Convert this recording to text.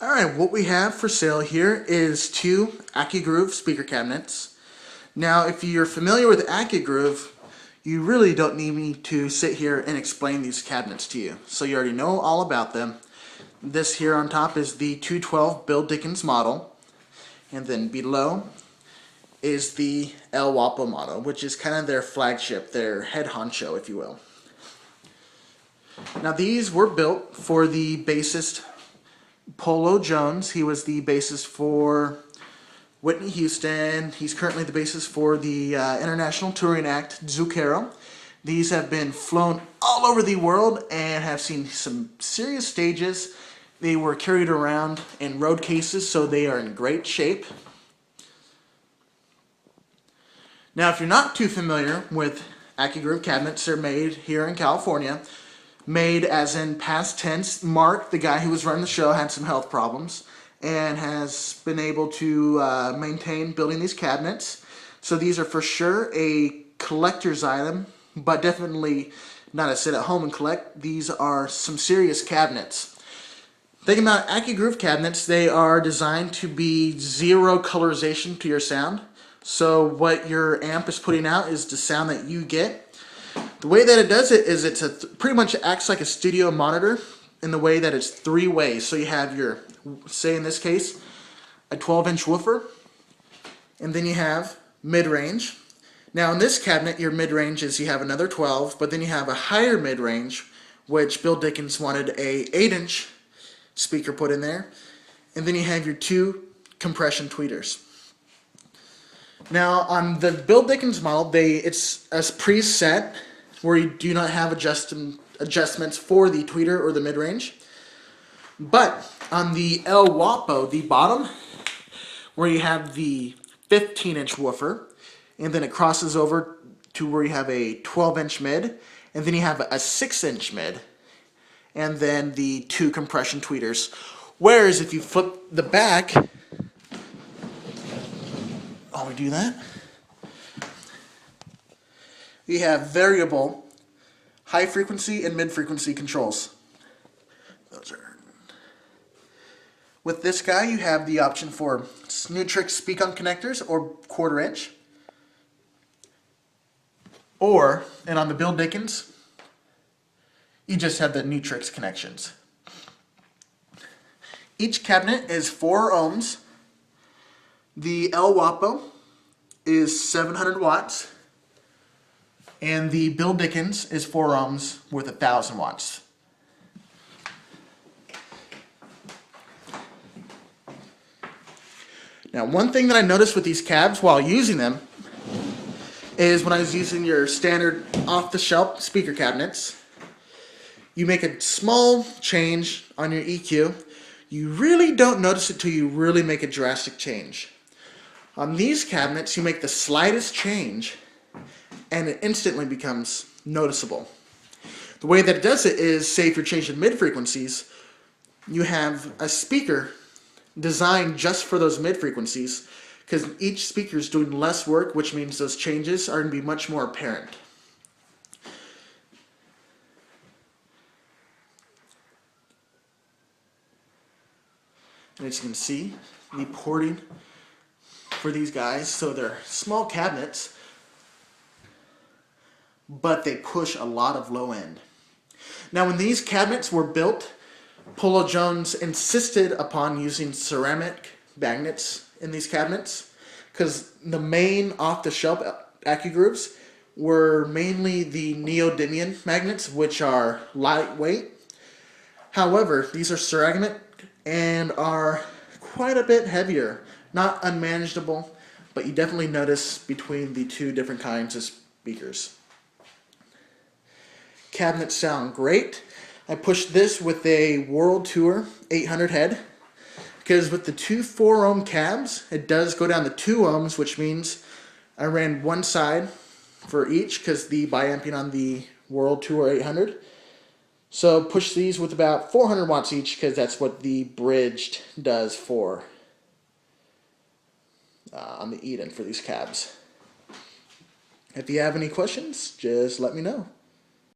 Alright, what we have for sale here is two Accugroove speaker cabinets. Now, if you're familiar with Accugroove, you really don't need me to sit here and explain these cabinets to you. So you already know all about them. This here on top is the 212 Bill Dickens model. And then below is the Whappo model, which is kind of their flagship, their head honcho, if you will. Now, these were built for the bassist Polo Jones. He was the bassist for Whitney Houston. He's currently the bassist for the international touring act Zucchero. These have been flown all over the world and have seen some serious stages. They were carried around in road cases, so they are in great shape. Now, if you're not too familiar with Accugroove cabinets, they're made here in California. Made as in past tense. Mark, the guy who was running the show, had some health problems and has been able to maintain building these cabinets. So these are for sure a collector's item, but definitely not a sit at home and collect. These are some serious cabinets. Thinking about Accugroove cabinets, they are designed to be zero colorization to your sound. So what your amp is putting out is the sound that you get. The way that it does it is pretty much acts like a studio monitor in the way that it's three ways. So you have your, say in this case, a 12-inch woofer, and then you have mid-range. Now in this cabinet, your mid-range is you have another 12, but then you have a higher mid-range, which Bill Dickens wanted a 8-inch speaker put in there, and then you have your two compression tweeters. Now on the Bill Dickens model, it's a preset where you do not have adjustments for the tweeter or the mid-range. But on the Whappo, the bottom, where you have the 15-inch woofer, and then it crosses over to where you have a 12-inch mid, and then you have a 6-inch mid, and then the two compression tweeters. Whereas if you flip the back, we do that. You have variable high frequency and mid frequency controls. Those are. With this guy, you have the option for Nutrix speak-on connectors or 1/4 inch. And on the Bill Dickens, you just have the Nutrix connections. Each cabinet is 4 ohms. The Whappo is 700 watts. And the Bill Dickens is 4 ohms with 1,000 watts. Now, one thing that I noticed with these cabs while using them is when I was using your standard off-the-shelf speaker cabinets, you make a small change on your EQ. You really don't notice it till you really make a drastic change. On these cabinets, you make the slightest change and it instantly becomes noticeable. The way that it does it is, say if you're changing mid-frequencies, you have a speaker designed just for those mid-frequencies, because each speaker is doing less work, which means those changes are going to be much more apparent. And as you can see, the porting for these guys, so they're small cabinets, but they push a lot of low end. Now, when these cabinets were built, Polo Jones insisted upon using ceramic magnets in these cabinets because the main off-the-shelf Accugrooves were mainly the neodymium magnets, which are lightweight. However, these are ceramic and are quite a bit heavier. Not unmanageable, but you definitely notice between the two different kinds of speakers. Cabinets sound great. I pushed this with a World Tour 800 head because with the two 4-ohm cabs, it does go down to 2 ohms, which means I ran one side for each because the biamping on the World Tour 800. So push these with about 400 watts each because that's what the bridged does for on the Eden for these cabs. If you have any questions, just let me know.